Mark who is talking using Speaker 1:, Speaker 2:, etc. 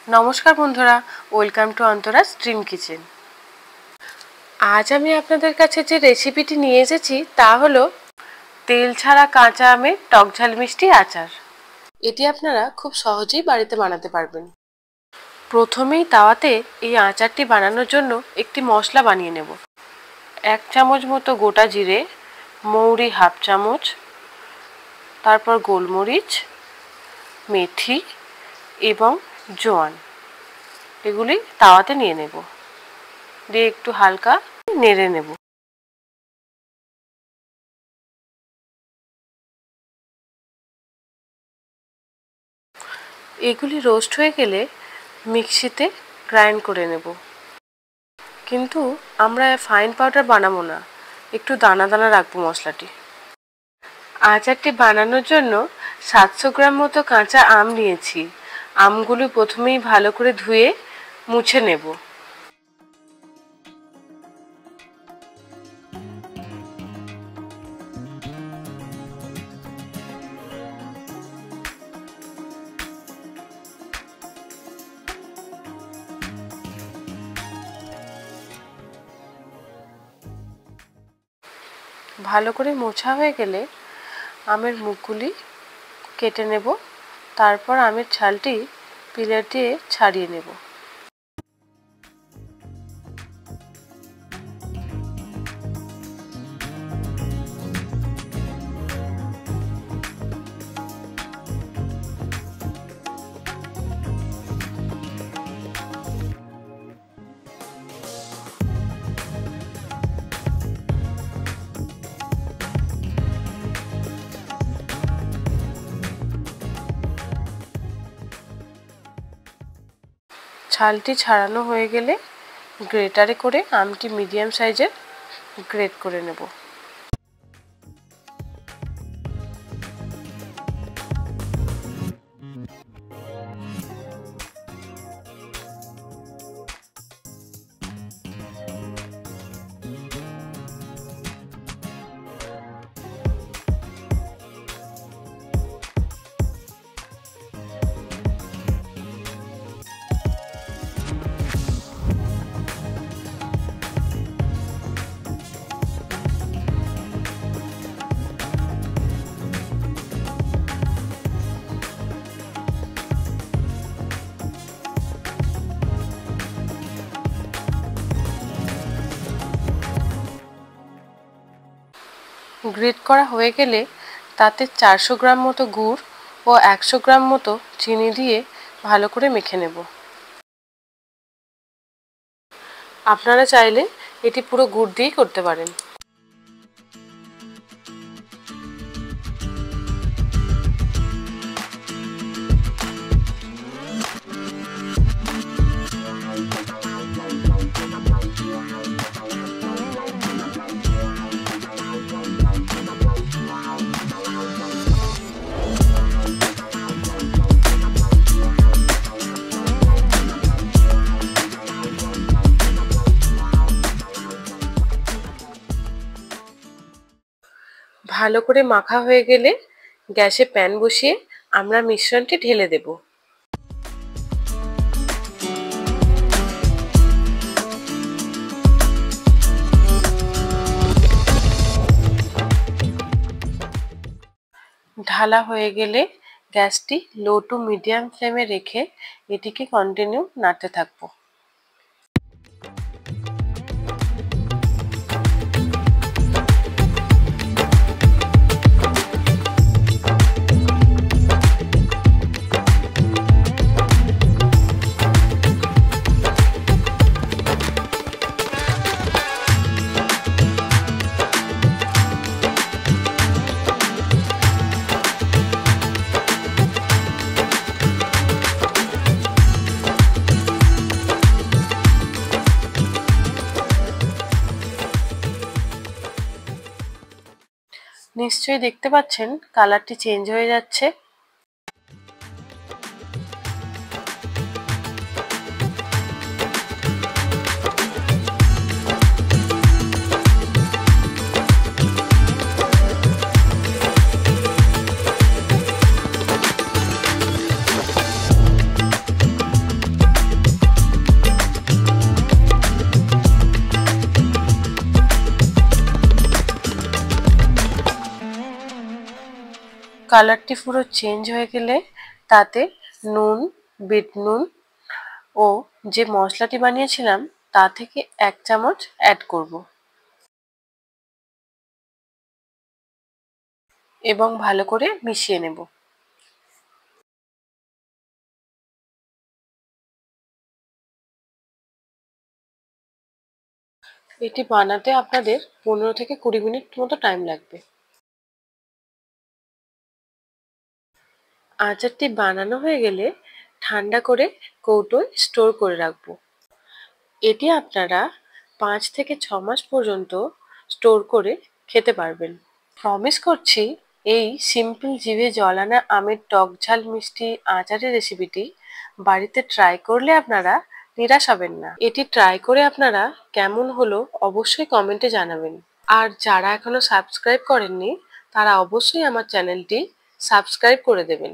Speaker 1: নমস্কার বন্ধুরা, welcome to অন্তরাস dream kitchen. আজ আমি আপনাদের কাছে যে রেসিপিটি নিয়ে এসেছি তা হলো তেল ছাড়া কাঁচা আমের টক ঝাল মিষ্টি আচার। এটি আপনারা খুব সহজেই বাড়িতে বানাতে পারবেন। প্রথমেই তাওয়াতে এই আচারটি বানানোর জন্য একটি মশলা বানিয়ে নেব। 1 চামচ মতো গোটা জিরে, মৌরি হাফ চামচ, তারপর গোলমরিচ, মেথি এবং জোয়ান, এগুলি তাওয়াতে নিয়ে নেব। দিয়ে একটু হালকা নেড়ে নেব। এগুলি রোস্ট হয়ে গেলে মিক্সিতে গ্রাইন্ড করে নেব। কিন্তু আমরা ফাইন পাউডার বানাবো না, একটু দানা দানা রাখবো মশলাটি। আচারটি বানানোর জন্য 700 গ্রাম মতো কাঁচা আম নিয়েছি। আমগুলো প্রথমেই ভালো করে ধুয়ে মুছে নেব। ভালো করে মোছা হয়ে গেলে আমের মুখগুলি কেটে নেব। তারপর আমের ছালটি পিলার দিয়ে ছাড়িয়ে নেব। ছালটি ছাড়ানো হয়ে গেলে গ্রেটারে করে আমটি মিডিয়াম সাইজের গ্রেট করে নেব। গ্রেট করা হয়ে গেলে তাতে 400 গ্রাম মতো গুড় ও 100 গ্রাম মতো চিনি দিয়ে ভালো করে মেখে নেব। আপনারা চাইলে এটি পুরো গুড় দিয়েই করতে পারেন। ভালো করে মাখা হয়ে গেলে গ্যাসে প্যান বসিয়ে আমরা মিশ্রণটি ঢেলে দেব। ঢালা হয়ে গেলে গ্যাসটি লো টু মিডিয়াম ফ্লেমে রেখে এটিকে কন্টিনিউ নাড়তে থাকবো। নিশ্চয়ই দেখতে পাচ্ছেন কালারটি চেঞ্জ হয়ে যাচ্ছে। কালারটি পুরো চেঞ্জ হয়ে গেলে তাতে নুন, বিট নুন ও যে মশলাটি বানিয়েছিলাম তা থেকে 1 চামচ অ্যাড করব এবং ভালো করে মিশিয়ে নেব। এটি বানাতে আপনাদের 15 থেকে 20 মিনিট মতো টাইম লাগবে। আচারটি বানানো হয়ে গেলে ঠান্ডা করে কৌটোয় স্টোর করে রাখবো। এটি আপনারা 5 থেকে 6 মাস পর্যন্ত স্টোর করে খেতে পারবেন। প্রমিস করছি এই সিম্পল জিভে জল আনা আমের টক ঝাল মিষ্টি আচারের রেসিপিটি বাড়িতে ট্রাই করলে আপনারা নিরাশ হবেন না। এটি ট্রাই করে আপনারা কেমন হলো অবশ্যই কমেন্টে জানাবেন। আর যারা এখনো সাবস্ক্রাইব করেননি তারা অবশ্যই আমার চ্যানেলটি সাবস্ক্রাইব করে দেবেন।